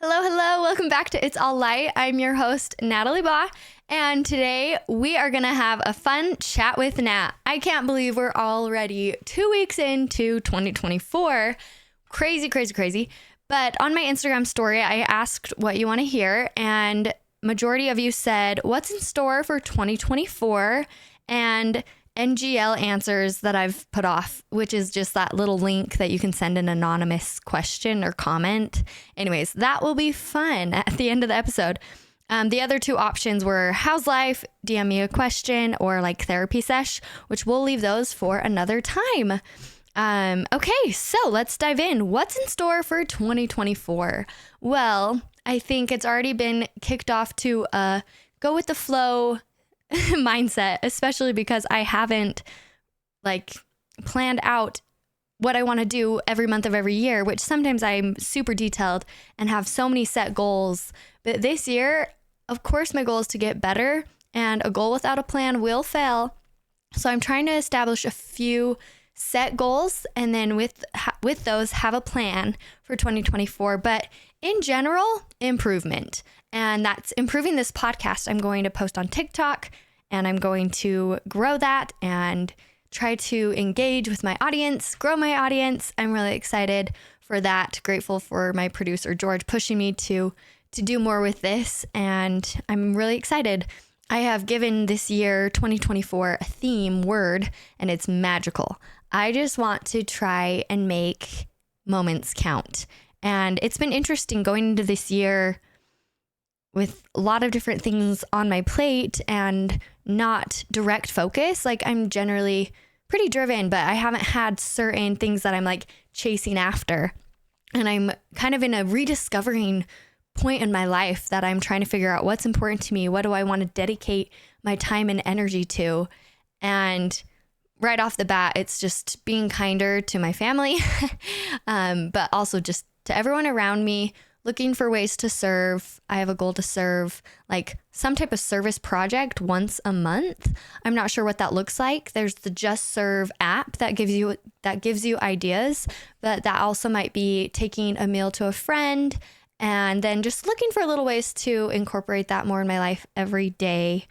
Hello, hello. Welcome back to It's All Light. I'm your host, Natalie Baugh, and today we are going to have a fun chat with Nat. I can't believe we're already 2 weeks into 2024. Crazy, crazy, crazy. But on my Instagram story, I asked what you want to hear, and majority of you said, what's in store for 2024? And NGL answers that I've put off, which is just that little link that you can send an anonymous question or comment. Anyways, that will be fun at the end of the episode. The other two options were how's life, DM me a question, or like therapy sesh, which we'll leave those for another time. Okay, so let's dive in. What's in store for 2024? Well, I think it's already been kicked off to go with the flow mindset, especially because I haven't planned out what I want to do every month of every year, which sometimes I'm super detailed and have so many set goals. But this year, of course, my goal is to get better, and a goal without a plan will fail. So I'm trying to establish a few set goals and then with those have a plan for 2024. But in general, improvement. And that's improving this podcast. I'm going to post on TikTok and I'm going to grow that and try to engage with my audience, grow my audience. I'm really excited for that. Grateful for my producer, George, pushing me to do more with this. And I'm really excited. I have given this year, 2024, a theme word, and it's magical. I just want to try and make moments count. And it's been interesting going into this year with a lot of different things on my plate and not direct focus. Like, I'm generally pretty driven, but I haven't had certain things that I'm chasing after. And I'm kind of in a rediscovering point in my life that I'm trying to figure out what's important to me. What do I want to dedicate my time and energy to? And right off the bat, it's just being kinder to my family, but also just to everyone around me, looking for ways to serve. I have a goal to serve some type of service project once a month. I'm not sure what that looks like. There's the Just Serve app that gives you ideas, but that also might be taking a meal to a friend and then just looking for little ways to incorporate that more in my life every day.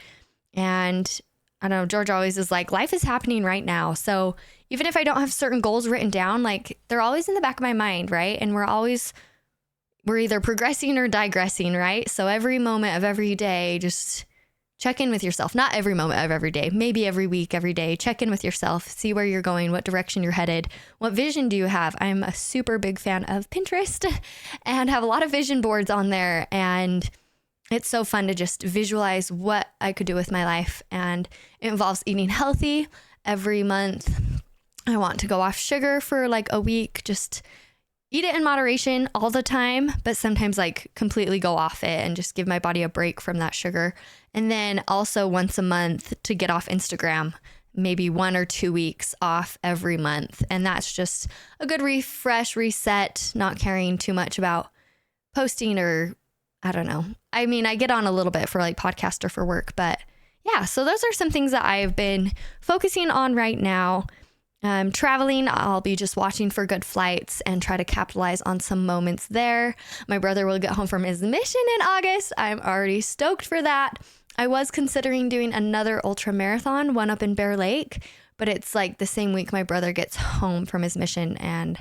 And I don't know, George always is like, life is happening right now. So even if I don't have certain goals written down, they're always in the back of my mind, right? And we're either progressing or digressing, right? So every moment of every day, just check in with yourself. Not every moment of every day, maybe every week, every day. Check in with yourself, see where you're going, what direction you're headed, what vision do you have? I'm a super big fan of Pinterest and have a lot of vision boards on there. And it's so fun to just visualize what I could do with my life. And it involves eating healthy every month. I want to go off sugar for a week, just eat it in moderation all the time, but sometimes completely go off it and just give my body a break from that sugar. And then also once a month to get off Instagram, maybe 1 or 2 weeks off every month. And that's just a good refresh, reset, not caring too much about posting or I don't know. I mean, I get on a little bit for podcast or for work, but yeah, so those are some things that I've been focusing on right now. Traveling, I'll be just watching for good flights and try to capitalize on some moments there. My brother will get home from his mission in August. I'm already stoked for that. I was considering doing another ultra marathon, one up in Bear Lake, but it's the same week my brother gets home from his mission and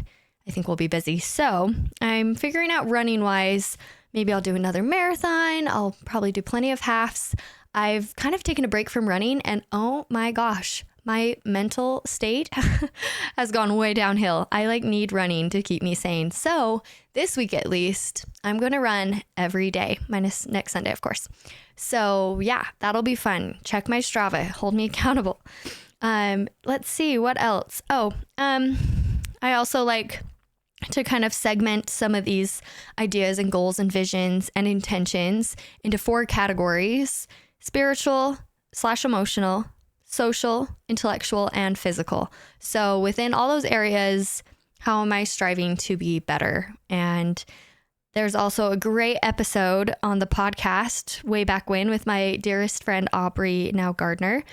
I think we'll be busy. So I'm figuring out running wise, maybe I'll do another marathon. I'll probably do plenty of halves. I've kind of taken a break from running and oh my gosh, my mental state has gone way downhill. I need running to keep me sane. So this week at least, I'm going to run every day, minus next Sunday, of course. So yeah, that'll be fun. Check my Strava, hold me accountable. Let's see what else. I also like to kind of segment some of these ideas and goals and visions and intentions into 4 categories: spiritual/emotional, social, intellectual, and physical. So within all those areas, how am I striving to be better? And there's also a great episode on the podcast way back when with my dearest friend, Aubrey, now Gardner.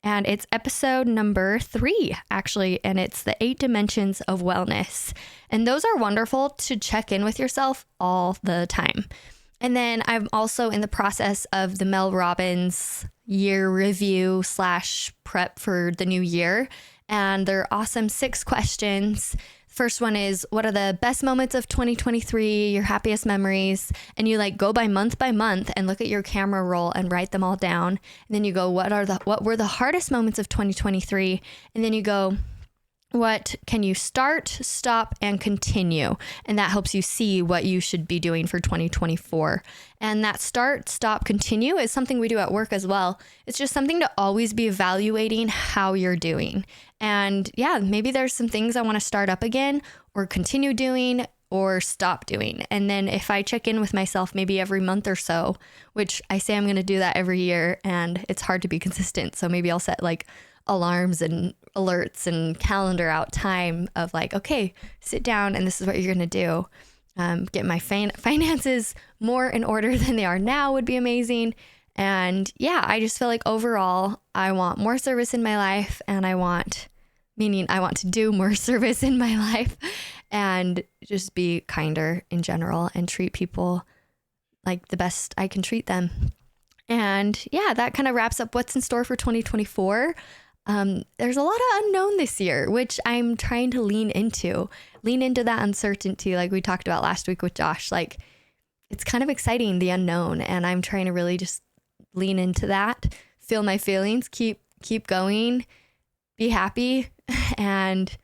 And it's episode number 3, actually, and it's the 8 dimensions of wellness. And those are wonderful to check in with yourself all the time. And then I'm also in the process of the Mel Robbins year review / prep for the new year. And they're awesome 6 questions. First one is, what are the best moments of 2023, your happiest memories? And you like go by month and look at your camera roll and write them all down. And then you go, what were the hardest moments of 2023? And then you go, what can you start, stop, and continue? And that helps you see what you should be doing for 2024. And that start, stop, continue is something we do at work as well. It's just something to always be evaluating how you're doing. And yeah, maybe there's some things I want to start up again or continue doing or stop doing. And then if I check in with myself maybe every month or so, which I say I'm going to do that every year, and it's hard to be consistent. So maybe I'll set like alarms and alerts and calendar out time of like, okay, sit down and this is what you're going to do. Get my finances more in order than they are now would be amazing. And yeah, I just feel like overall, I want more service in my life, and I want to do more service in my life and just be kinder in general and treat people like the best I can treat them. And yeah, that kind of wraps up what's in store for 2024. There's a lot of unknown this year, which I'm trying to lean into that uncertainty. Like we talked about last week with Josh, like it's kind of exciting, the unknown. And I'm trying to really just lean into that, feel my feelings, keep going, be happy. And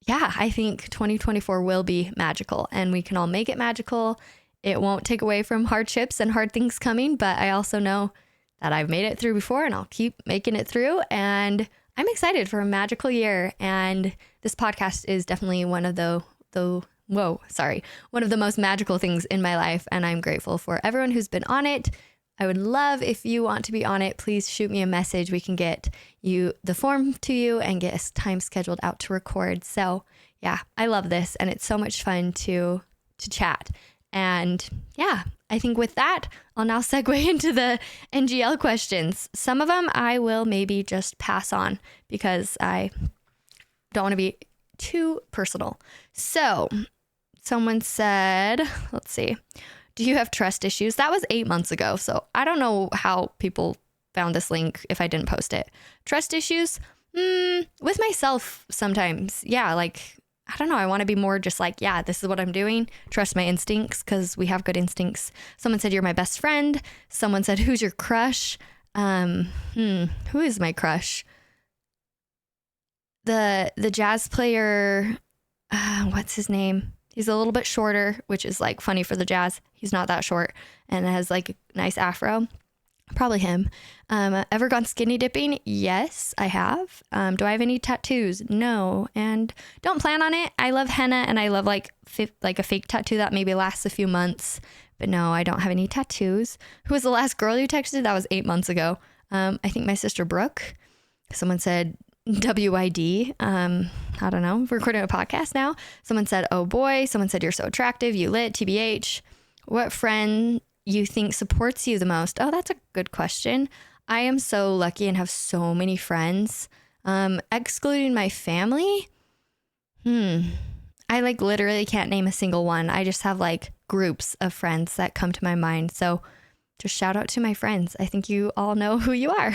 yeah, I think 2024 will be magical, and we can all make it magical. It won't take away from hardships and hard things coming, but I also know that I've made it through before, and I'll keep making it through. And I'm excited for a magical year. And this podcast is definitely one of the most magical things in my life. And I'm grateful for everyone who's been on it. I would love if you want to be on it, please shoot me a message. We can get the form to you and get a time scheduled out to record. So yeah, I love this, and it's so much fun to chat. And yeah, I think with that, I'll now segue into the NGL questions. Some of them I will maybe just pass on because I don't want to be too personal. So someone said, let's see, do you have trust issues? That was 8 months ago. So I don't know how people found this link if I didn't post it. Trust issues? With myself sometimes. Yeah, like, I don't know. I want to be more just like, yeah, this is what I'm doing. Trust my instincts because we have good instincts. Someone said, you're my best friend. Someone said, who's your crush? Who is my crush? The jazz player, what's his name? He's a little bit shorter, which is like funny for the jazz. He's not that short and has like a nice afro. Probably him. Ever gone skinny dipping? Yes, I have. Do I have any tattoos? No, and don't plan on it. I love henna, and I love like a fake tattoo that maybe lasts a few months. But no, I don't have any tattoos. Who was the last girl you texted? That was 8 months ago. I think my sister Brooke. Someone said WID. I don't know. We're recording a podcast now. Someone said, oh boy. Someone said, you're so attractive. You lit. TBH. What friend you think supports you the most? Oh, that's a good question. I am so lucky and have so many friends. Excluding my family. I like literally can't name a single one. I just have like groups of friends that come to my mind. So just shout out to my friends. I think you all know who you are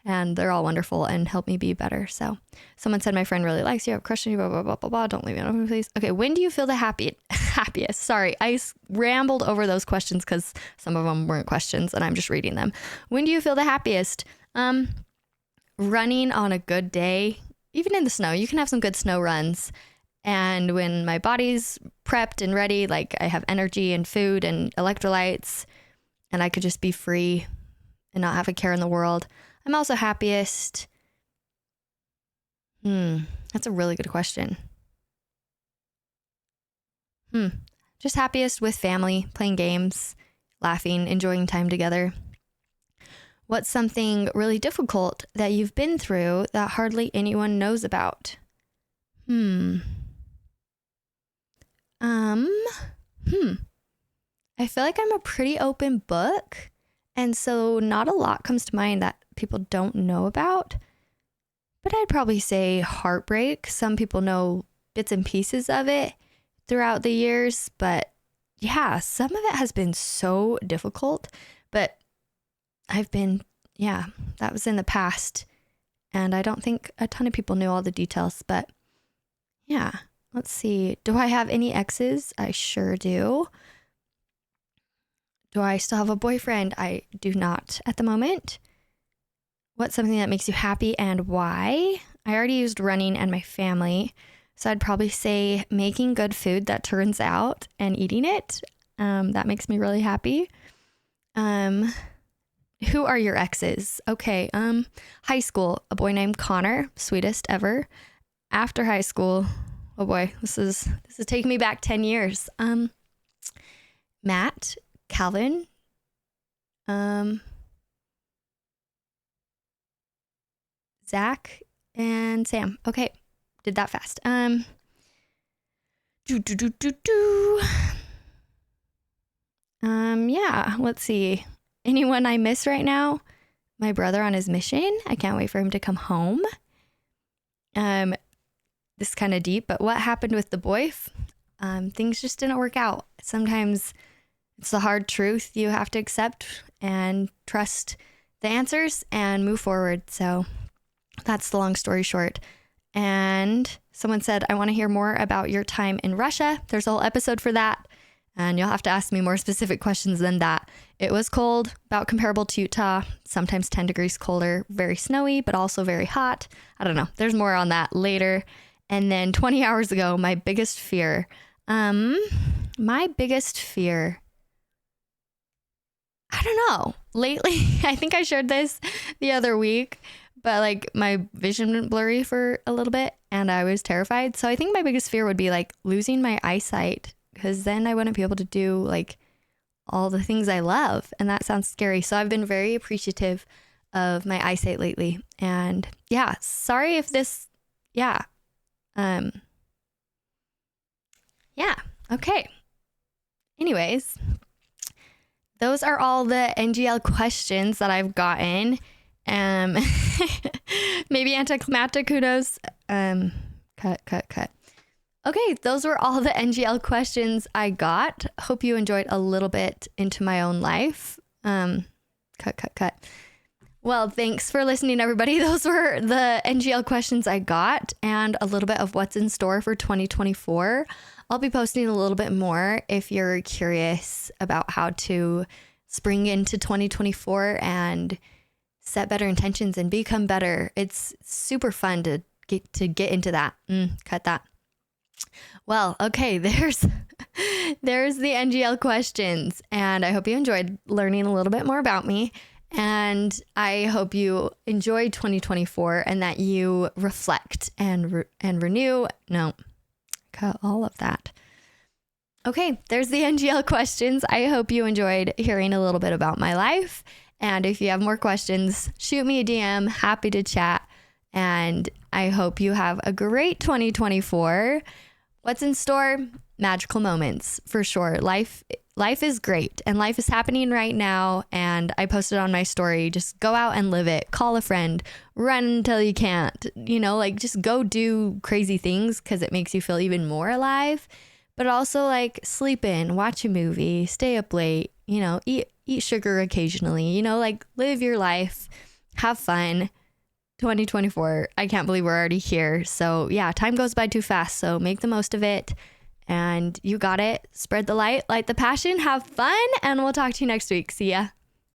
and they're all wonderful and help me be better. So someone said, my friend really likes you. I have a crush on you, blah, blah, blah, blah, blah. Don't leave me alone, please. Okay. When do you feel the happiest? Sorry. I rambled over those questions because some of them weren't questions and I'm just reading them. When do you feel the happiest? Running on a good day, even in the snow. You can have some good snow runs. And when my body's prepped and ready, like I have energy and food and electrolytes, and I could just be free and not have a care in the world. I'm also happiest. That's a really good question. Just happiest with family, playing games, laughing, enjoying time together. What's something really difficult that you've been through that hardly anyone knows about? I feel like I'm a pretty open book, and so not a lot comes to mind that people don't know about. but I'd probably say heartbreak. Some people know bits and pieces of it throughout the years, but yeah, some of it has been so difficult, but that was in the past, and I don't think a ton of people knew all the details, but yeah, let's see. Do I have any exes? I sure do. Do I still have a boyfriend? I do not at the moment. What's something that makes you happy and why? I already used running and my family, so I'd probably say making good food that turns out and eating it. That makes me really happy. Who are your exes? Okay. High school, a boy named Connor, sweetest ever. After high school, oh boy, this is taking me back 10 years. Matt, Calvin, Zach, and Sam. Okay, did that fast. Yeah, let's see. Anyone I miss right now? My brother on his mission. I can't wait for him to come home. This is kind of deep, but what happened with the boyf? Things just didn't work out. Sometimes it's the hard truth you have to accept and trust the answers and move forward. So that's the long story short. And someone said, I want to hear more about your time in Russia. There's a whole episode for that. And you'll have to ask me more specific questions than that. It was cold, about comparable to Utah, sometimes 10 degrees colder, very snowy, but also very hot. I don't know. There's more on that later. And then 20 hours ago, my biggest fear. My biggest fear. I don't know. Lately, I think I shared this the other week, but like my vision went blurry for a little bit and I was terrified. So I think my biggest fear would be like losing my eyesight, because then I wouldn't be able to do like all the things I love. And that sounds scary. So I've been very appreciative of my eyesight lately. And yeah, sorry if this, yeah. Okay. Anyways, those are all the NGL questions that I've gotten. Maybe anticlimactic, who knows? Cut. Okay, those were all the NGL questions I got. Hope you enjoyed a little bit into my own life. Cut. Well, thanks for listening, everybody. Those were the NGL questions I got and a little bit of what's in store for 2024. I'll be posting a little bit more if you're curious about how to spring into 2024 and set better intentions and become better. It's super fun to get into that. Cut that. Well, okay, there's the NGL questions, and I hope you enjoyed learning a little bit more about me, and I hope you enjoy 2024 and that you reflect and renew. No, cut all of that. Okay, there's the NGL questions. I hope you enjoyed hearing a little bit about my life, and if you have more questions, shoot me a DM. Happy to chat, and I hope you have a great 2024. What's in store? Magical moments, for sure. Life is great, and life is happening right now, and I posted on my story, just go out and live it. Call a friend, run until you can't, just go do crazy things because it makes you feel even more alive. But also like sleep in, watch a movie, stay up late, eat sugar occasionally, live your life, have fun. 2024, I can't believe we're already here. So yeah, time goes by too fast. So make the most of it, and you got it. Spread the light, light the passion, have fun, and we'll talk to you next week. See ya.